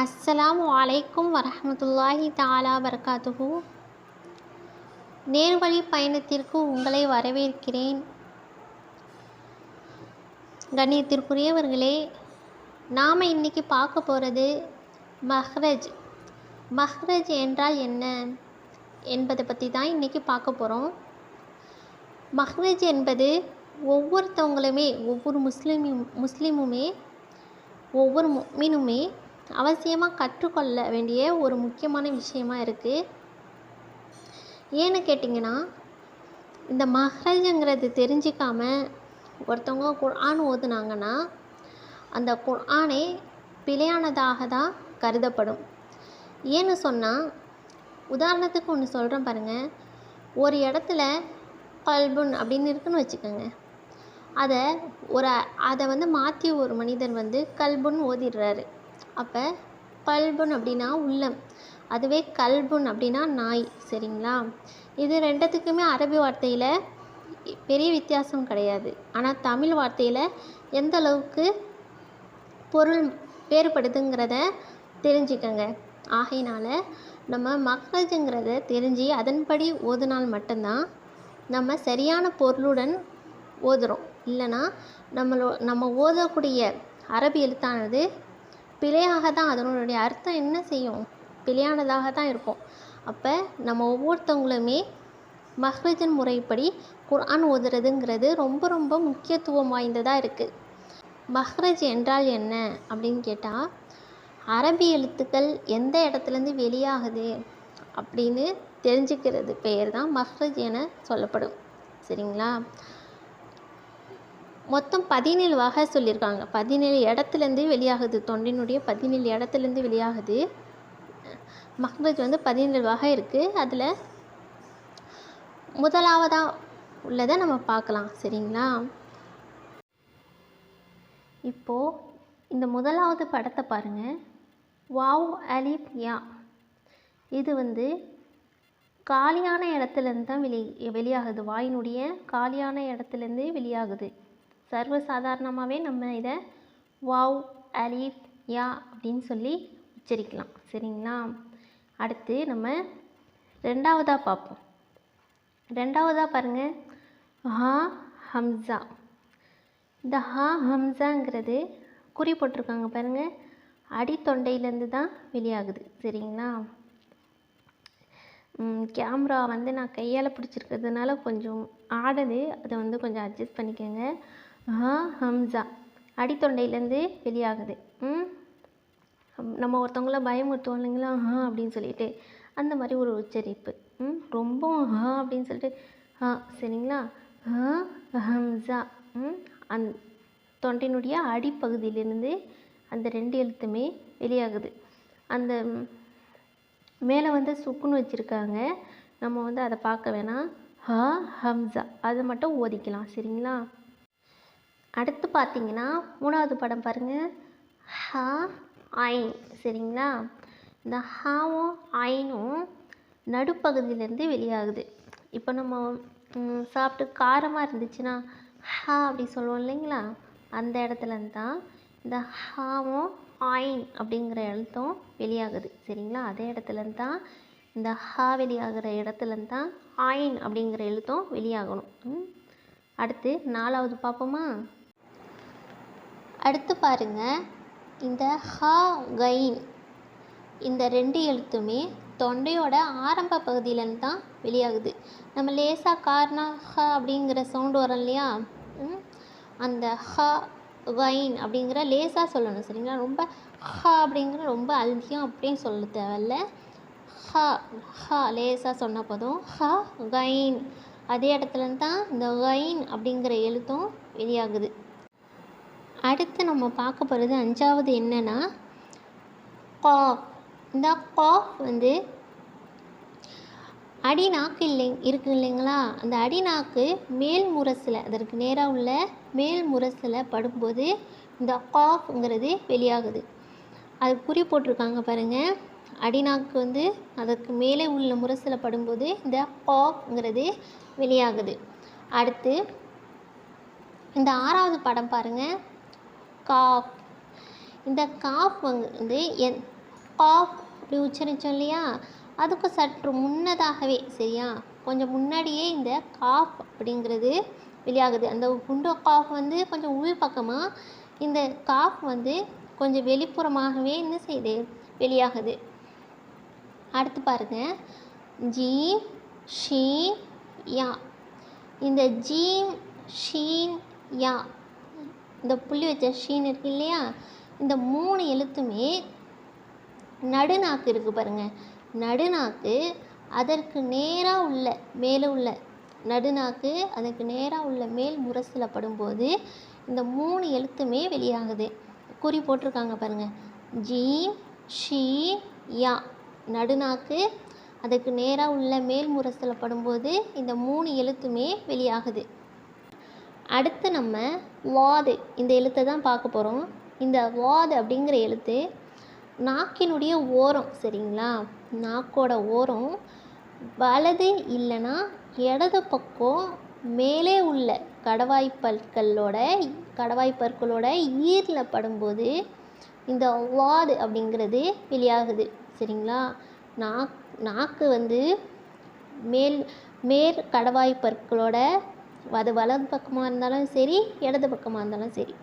அஸ்ஸலாமு அலைக்கும் வரஹ்மத்துல்லாஹி தஆலா பரகாத்துஹு. நேர்வழி பயணத்திற்கு உங்களை வரவேற்கிறேன். கண்ணியத்திற்குரியவர்களே, நாம் இன்னைக்கு பார்க்க போகிறது மஹ்ரஜ். மஹ்ரஜ் என்றால் என்ன என்பதை பற்றி தான் இன்றைக்கி பார்க்க போகிறோம். மஹ்ரஜ் என்பது ஒவ்வொருத்தவங்களுமே, ஒவ்வொரு முஸ்லீமுமே, ஒவ்வொரு முஃமினுமே அவசியமாக கற்றுக்கொள்ள வேண்டிய ஒரு முக்கியமான விஷயமாக இருக்குது. ஏன்னு கேட்டிங்கன்னா, இந்த மஹ்ரஜுங்கிறது தெரிஞ்சிக்காமல் ஒருத்தவங்க குர்ஆன் ஓதுனாங்கன்னா அந்த குர்ஆனே பிழையானதாக தான் கருதப்படும். ஏன்னு சொன்னால், உதாரணத்துக்கு ஒன்று சொல்கிறேன் பாருங்கள். ஒரு இடத்துல கல்புன் அப்படின்னு இருக்குன்னு வச்சுக்கோங்க. அதை மாற்றி ஒரு மனிதர் கல்புன் ஓதிடுறாரு. அப்போ கல்புன் அப்படின்னா உள்ளம், அதுவே கல்புன் அப்படின்னா நாய். சரிங்களா? இது ரெண்டுத்துக்குமே அரபி வார்த்தையில் பெரிய வித்தியாசம் கிடையாது. ஆனால் தமிழ் வார்த்தையில் எந்த அளவுக்கு பொருள் வேறுபடுதுங்கிறத தெரிஞ்சுக்கங்க. ஆகையினால் நம்ம மஹ்ரஜுங்கிறத தெரிஞ்சு அதன்படி ஓதுனால் மட்டும்தான் நம்ம சரியான பொருளுடன் ஓதுகிறோம். இல்லைன்னா நம்ம ஓதக்கூடிய அரபி எழுத்தானது பிழையாக தான், அதனுடைய அர்த்தம் என்ன செய்யும், பிழையானதாக தான் இருக்கும். அப்போ நம்ம ஒவ்வொருத்தவங்களுமே மஹ்ரஜின் முறைப்படி குர்ஆன் ஓதுறதுங்கிறது ரொம்ப ரொம்ப முக்கியத்துவம் வாய்ந்ததாக இருக்குது. மஹ்ரஜ் என்றால் என்ன அப்படின்னு கேட்டால், அரபி எழுத்துக்கள் எந்த இடத்துலேருந்து வெளியாகுது அப்படின்னு தெரிஞ்சுக்கிறது பெயர் தான் மஹ்ரஜ் என சொல்லப்படும். சரிங்களா? மொத்தம் 17 வகை சொல்லியிருக்காங்க. 17 இடத்துலேருந்து வெளியாகுது. தொண்டினுடைய 17 இடத்துலேருந்து வெளியாகுது. மஹ்ரஜ் 17 வகை இருக்குது. அதில் முதலாவதாக உள்ளதை நம்ம பார்க்கலாம். சரிங்களா? இப்போது இந்த முதலாவது படத்தை பாருங்கள். வாவ் அலிஃப் யா. இது காலியான இடத்துலேருந்து தான் வெளியாகுது. வாயினுடைய காலியான இடத்துலேருந்து வெளியாகுது. சர்வசாதாரணமாகவே நம்ம இதை வாவ் அலிஃப் யா அப்படின்னு சொல்லி உச்சரிக்கலாம். சரிங்களா? அடுத்து நம்ம ரெண்டாவதாக பார்ப்போம். ரெண்டாவதாக பாருங்கள், ஹா ஹம்சா. இந்த ஹா ஹம்சாங்கிறது குறி போட்டிருக்காங்க பாருங்கள், அடித்தொண்டையிலேருந்து தான் வெளியாகுது. சரிங்களா? கேமரா நான் கையால் பிடிச்சிருக்கிறதுனால கொஞ்சம் ஆடுது. அதை கொஞ்சம் அட்ஜஸ்ட் பண்ணிக்கோங்க. ஹா ஹம்சா அடித்தொண்டையிலேருந்து வெளியாகுது. நம்ம ஒருத்தவங்கள பயமுறுத்துவோம் இல்லைங்களா, ஹா அப்படின்னு சொல்லிட்டு, அந்த மாதிரி ஒரு உச்சரிப்பு. ரொம்ப ஹா அப்படின்னு சொல்லிட்டு ஹா. சரிங்களா? ஹா ஹம்சா. தொண்டையினுடைய அடிப்பகுதியிலிருந்து அந்த 2 எழுத்துமே வெளியாகுது. அந்த மேலே சுக்குன்னு வச்சுருக்காங்க. நம்ம அதை பார்க்க வேணாம். ஹா ஹம்சா அதை மட்டும் ஓதிக்கலாம். சரிங்களா? அடுத்து பார்த்தீங்கன்னா, மூணாவது படம் பாருங்கள், ஹா ஐன். சரிங்களா? இந்த ஹாவும் ஐனும் நடுப்பகுதியிலேருந்து வெளியாகுது. இப்போ நம்ம சாப்பிட்டு காரமாக இருந்துச்சுன்னா ஹா அப்படி சொல்லுவோம் இல்லைங்களா, அந்த இடத்துலேருந்து தான் இந்த ஹாவும் ஐன் அப்படிங்கிற எழுத்தும் வெளியாகுது. சரிங்களா? அதே இடத்துலேருந்து தான் இந்த ஹா வெளியாகிற இடத்துலேருந்து தான் ஐன் அப்படிங்கிற எழுத்தும் வெளியாகணும். அடுத்து நாலாவது பார்ப்போமா? அடுத்து பாருங்கள், இந்த ஹா கைன், இந்த 2 எழுத்துமே தொண்டையோட ஆரம்ப பகுதியிலேருந்து தான் வெளியாகுது. நம்ம லேசாக கார்னா ஹா அப்படிங்கிற சவுண்டு வரும் இல்லையா, அந்த ஹா கைன் அப்படிங்கிற லேசாக சொல்லணும். சரிங்களா? ரொம்ப ஹா அப்படிங்கிற ரொம்ப அதிகம் அப்படின்னு சொல்ல தேவையில்ல. ஹா ஹா லேசாக சொன்னால் போதும். ஹா கைன் அதே இடத்துலேருந்து தான் இந்த கைன் அப்படிங்கிற எழுத்தும் வெளியாகுது. அடுத்து நம்ம பார்க்க போகிறது அஞ்சாவது என்னென்னா காஃப். இந்த காஃப் அடிநாக்கு இருக்குது இல்லைங்களா, அந்த அடிநாக்கு மேல் முரசில், அதற்கு நேராக உள்ள மேல் முரசில் படும்போது இந்த காஃப்ங்கிறது வெளியாகுது. அது குறி போட்டிருக்காங்க பாருங்கள். அடிநாக்கு அதற்கு மேலே உள்ள முரசில் படும்போது இந்த காஃப்ங்கிறது வெளியாகுது. அடுத்து இந்த ஆறாவது படம் பாருங்கள், காஃப். இந்த காஃப் காஃப் அப்படி உச்சரித்தோம் இல்லையா, அதுக்கு சற்று முன்னதாகவே சரியா, கொஞ்சம் முன்னாடியே இந்த காஃப் அப்படிங்கிறது வெளியாகுது. அந்த குண்டோ காஃப் வந்து கொஞ்சம் உள் பக்கமாக, இந்த காஃப் வந்து கொஞ்சம் வெளிப்புறமாகவே என்ன செய்யுது, வெளியாகுது. அடுத்து பாருங்கள், ஜீம் ஷீன் யா. இந்த ஜீம் ஷீன் யா, இந்த புள்ளி வச்ச ஷீன் இருக்கு இல்லையா, இந்த 3 எழுத்துமே நடுநாக்கு இருக்குது பாருங்கள். நடுநாக்கு அதற்கு நேராக உள்ள மேலே உள்ள நடுநாக்கு அதற்கு நேராக உள்ள மேல் முரசில் படும்போது இந்த 3 எழுத்துமே வெளியாகுது. குறி போட்டிருக்காங்க பாருங்கள். ஜீம் ஷீ யா, நடுநாக்கு அதுக்கு நேராக உள்ள மேல் முரசில் படும்போது இந்த 3 எழுத்துமே வெளியாகுது. அடுத்து நம்ம வாது, இந்த எழுத்தை தான் பார்க்க போகிறோம். இந்த வாது அப்படிங்கிற எழுத்து நாக்கினுடைய ஓரம் சரிங்களா, நாக்கோட ஓரம் வலது இல்லைன்னா இடது பக்கம் மேலே உள்ள கடவாய்ப்பற்களோட ஈரில் படும்போது இந்த வாது அப்படிங்கிறது வெளியாகுது சரிங்களா. நாக்கு வந்து மேற் கடவாய்ப்பற்களோட, அது வலது பக்கமாக இருந்தாலும் சரி இடது பக்கமாக இருந்தாலும் சரி,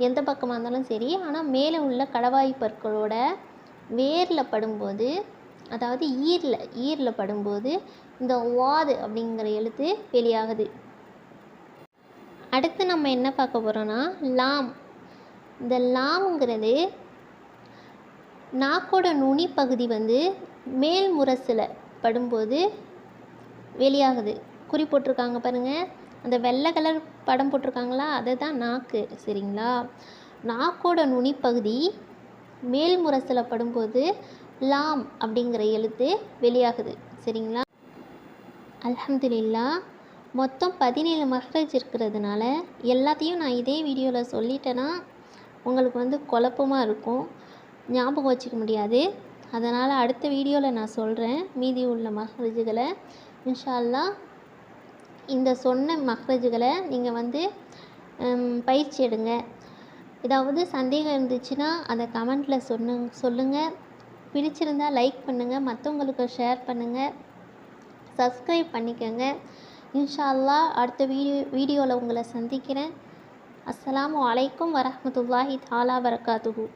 எந்த பக்கமாக இருந்தாலும் சரி, ஆனால் மேலே உள்ள கடவாய்ப்பற்களோட வேரில் படும்போது, அதாவது ஈரில் படும்போது இந்த வாது அப்படிங்கிற எழுத்து வெளியாகுது. அடுத்து நம்ம என்ன பார்க்க போகிறோன்னா லாம். இந்த லாம்ங்கிறது நாக்கோட நுனி பகுதி வந்து மேல் முரசில் படும்போது வெளியாகுது. குறி போட்டிருக்காங்க பாருங்கள், அந்த வெள்ளை கலர் படம் போட்டிருக்காங்களா, அதுதான் நாக்கு சரிங்களா. நாக்கோட நுனிப்பகுதி மேல் முரசில் படும்போது லாம் அப்படிங்கிற எழுத்து வெளியாகுது சரிங்களா. அல்ஹம்துலில்லாஹ், மொத்தம் 17 மஹ்ரஜ் இருக்கிறதுனால எல்லாத்தையும் நான் இதே வீடியோவில் சொல்லிட்டேன்னா உங்களுக்கு வந்து குழப்பமாக இருக்கும், ஞாபகம் வச்சுக்க முடியாது. அதனால் அடுத்த வீடியோவில் நான் சொல்கிறேன் மீதி உள்ள மஹ்ரஜுகளை. இன்ஷா அல்லாஹ் இந்த சொன்ன மஹ்ரஜுகளை நீங்கள் வந்து பயிற்சி எடுங்க. ஏதாவது சந்தேகம் இருந்துச்சுன்னா அதை கமெண்ட்டில் சொல்லுங்கள். பிடிச்சிருந்தால் லைக் பண்ணுங்கள், மற்றவங்களுக்கு ஷேர் பண்ணுங்கள், சப்ஸ்கிரைப் பண்ணிக்கோங்க. இன்ஷா அல்லாஹ் அடுத்த வீடியோவில் உங்களை சந்திக்கிறேன். அஸ்ஸலாமு அலைக்கும் வரஹ்மத்துல்லாஹி தஆலா வரகாத்துஹு.